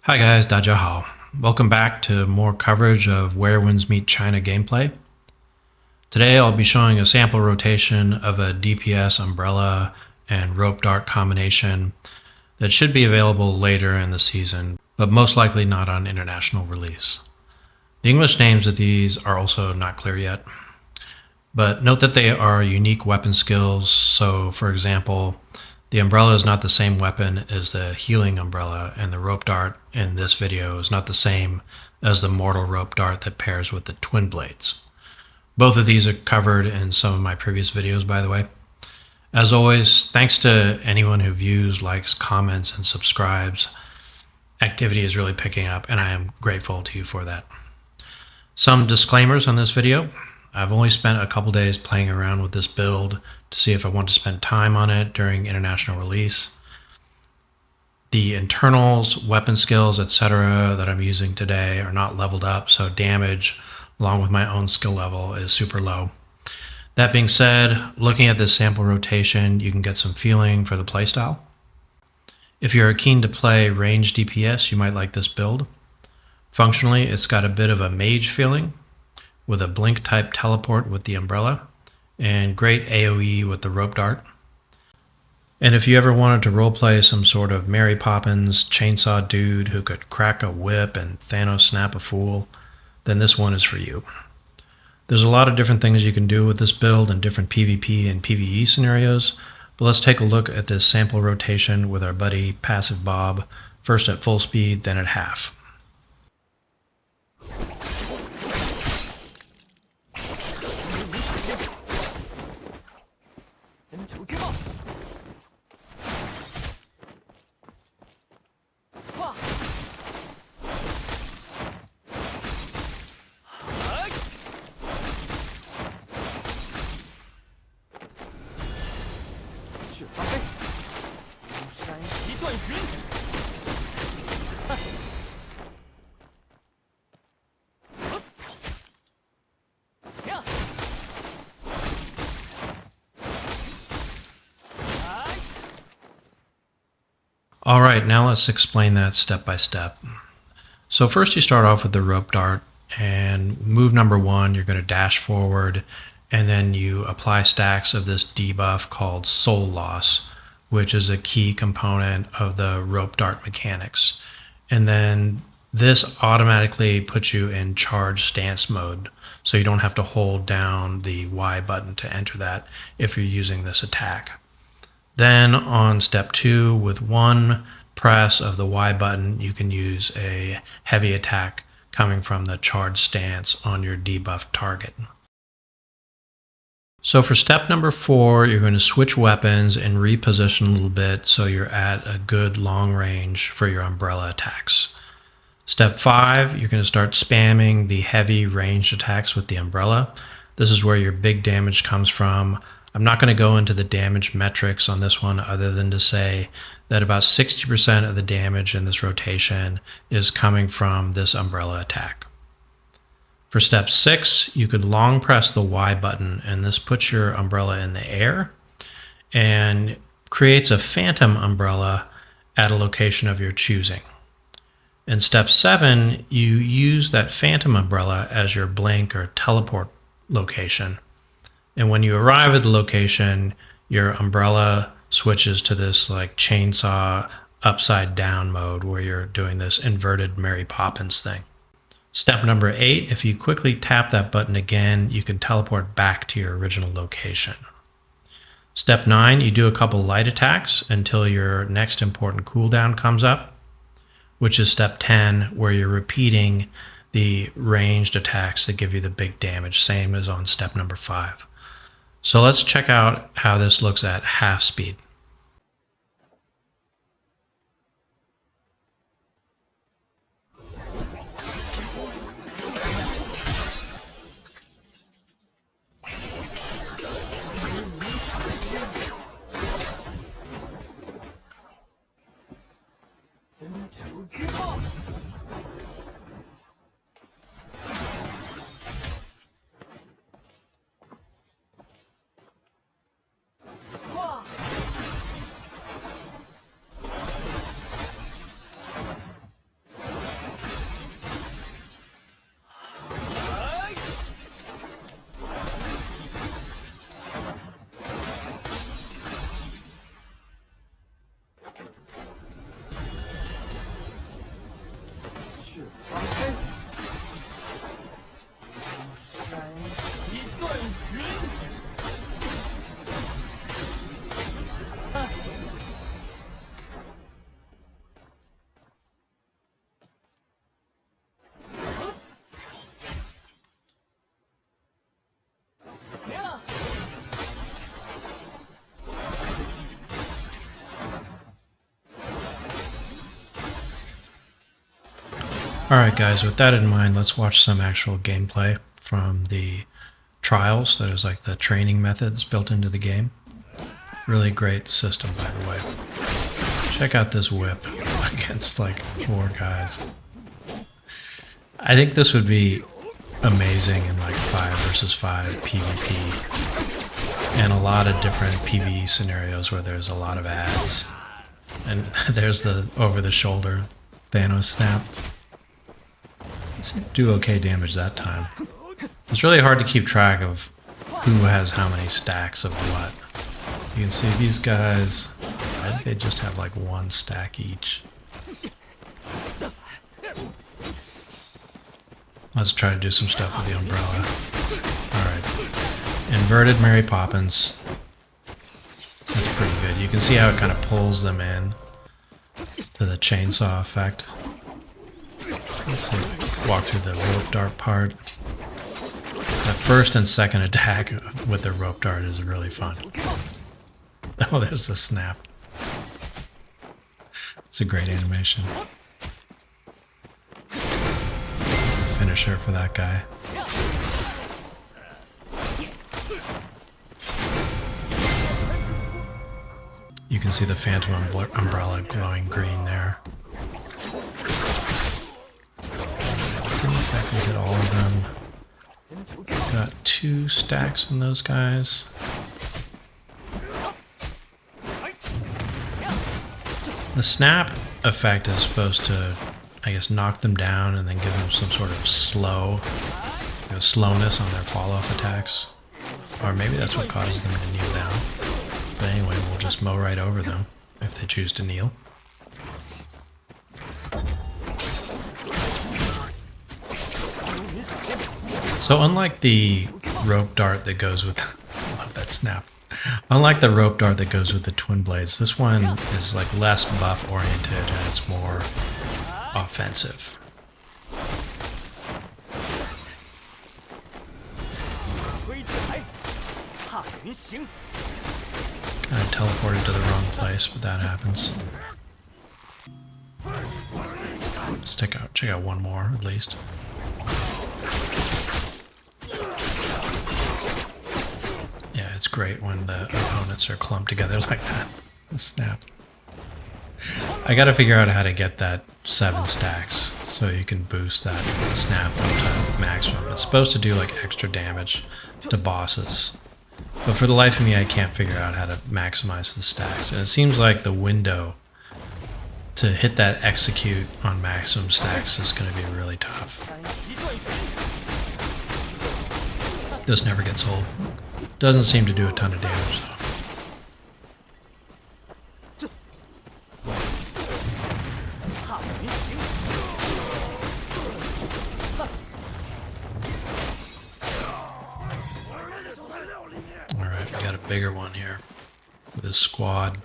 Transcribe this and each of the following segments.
Hi guys, 大家好. Welcome back to more coverage of Where Winds Meet China gameplay. Today I'll be showing a sample rotation of a DPS umbrella and rope dart combination that should be available later in the season, but most likely not on international release. The English names of these are also not clear yet, but note that they are unique weapon skills. So for example, the umbrella is not the same weapon as the healing umbrella, and the rope dart in this video is not the same as the mortal rope dart that pairs with the twin blades. Both of these are covered in some of my previous videos, by the way. As always, thanks to anyone who views, likes, comments, and subscribes. Activity is really picking up, and I am grateful to you for that. Some disclaimers on this video. I've only spent a couple days playing around with this build to see if I want to spend time on it during international release. The internals, weapon skills, etc. that I'm using today are not leveled up, so damage along with my own skill level is super low. That being said, looking at this sample rotation, you can get some feeling for the playstyle. If you're keen to play ranged DPS, you might like this build. Functionally, it's got a bit of a mage feeling, with a blink type teleport with the umbrella, and great AoE with the rope dart. And if you ever wanted to roleplay some sort of Mary Poppins chainsaw dude who could crack a whip and Thanos snap a fool, then this one is for you. There's a lot of different things you can do with this build in different PvP and PvE scenarios, but let's take a look at this sample rotation with our buddy Passive Bob, first at full speed, then at half. All right, now let's explain that step by step. So first you start off with the rope dart, and move number 1, you're going to dash forward, and then you apply stacks of this debuff called soul loss, which is a key component of the rope dart mechanics. And then this automatically puts you in charge stance mode, so you don't have to hold down the Y button to enter that if you're using this attack. Then on step 2, with one press of the Y button, you can use a heavy attack coming from the charge stance on your debuffed target. So for step number 4, you're going to switch weapons and reposition a little bit so you're at a good long range for your umbrella attacks. Step 5, you're going to start spamming the heavy ranged attacks with the umbrella. This is where your big damage comes from. I'm not going to go into the damage metrics on this one other than to say that about 60% of the damage in this rotation is coming from this umbrella attack. For step 6, you could long press the Y button, and this puts your umbrella in the air and creates a phantom umbrella at a location of your choosing. In step 7, you use that phantom umbrella as your blink or teleport location. And when you arrive at the location, your umbrella switches to this like chainsaw upside down mode where you're doing this inverted Mary Poppins thing. Step number 8, if you quickly tap that button again, you can teleport back to your original location. Step 9, you do a couple light attacks until your next important cooldown comes up, which is step 10, where you're repeating the ranged attacks that give you the big damage, same as on step number 5. So let's check out how this looks at half speed. Alright guys, with that in mind, let's watch some actual gameplay from the trials. That is like the training methods built into the game. Really great system, by the way. Check out this whip against like 4 guys. I think this would be amazing in like 5 versus 5 PvP. And a lot of different PvE scenarios where there's a lot of ads. And there's the over-the-shoulder Thanos snap. Do okay damage that time. It's really hard to keep track of who has how many stacks of what. You can see these guys, I think they just have like 1 stack each. Let's try to do some stuff with the umbrella. Alright. Inverted Mary Poppins. That's pretty good. You can see how it kind of pulls them in to the chainsaw effect. Let's see, walk through the rope dart part. The first and second attack with the rope dart is really fun. Oh, there's the snap. It's a great animation. Finisher for that guy. You can see the Phantom Umbrella glowing green there. Didn't exactly hit all of them. Got 2 stacks in those guys. The snap effect is supposed to, I guess, knock them down and then give them some sort of slowness on their follow-up attacks. Or maybe that's what causes them to kneel down. But anyway, we'll just mow right over them if they choose to kneel. So unlike the rope dart that goes with, I love that snap. Unlike the rope dart that goes with the twin blades, this one is like less buff oriented and it's more offensive. Kind of teleported to the wrong place, but that happens. Let's check out one more at least. Yeah, it's great when the opponents are clumped together like that. Snap. I gotta figure out how to get that 7 stacks so you can boost that snap up to maximum. It's supposed to do like extra damage to bosses. But for the life of me, I can't figure out how to maximize the stacks. And it seems like the window to hit that execute on maximum stacks is going to be really tough. This never gets old. Doesn't seem to do a ton of damage though. Alright, we got a bigger one here with his squad.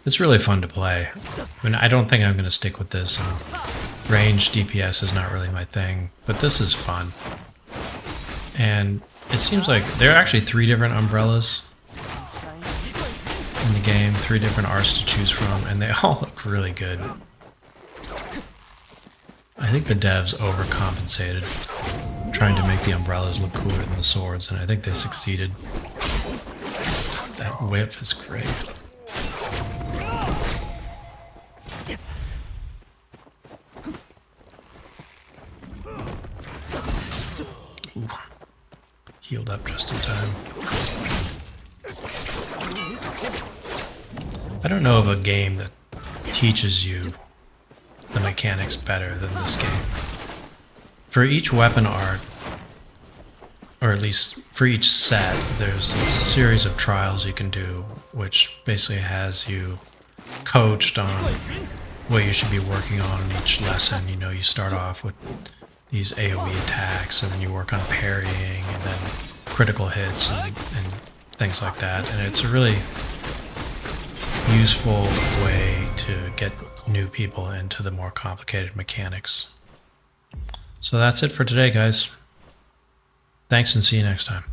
It's really fun to play. I mean, I don't think I'm going to stick with this. Range DPS is not really my thing, but this is fun. And it seems like there are actually 3 different umbrellas in the game, 3 different arts to choose from, and they all look really good. I think the devs overcompensated, trying to make the umbrellas look cooler than the swords, and I think they succeeded. That whip is great. Ooh. Healed up just in time. I don't know of a game that teaches you the mechanics better than this game. For each weapon art, or at least for each set, there's a series of trials you can do, which basically has you coached on what you should be working on in each lesson. You know, you start off with these AoE attacks, and then you work on parrying, and then critical hits, and things like that. And it's a really useful way to get new people into the more complicated mechanics. So that's it for today, guys. Thanks, and see you next time.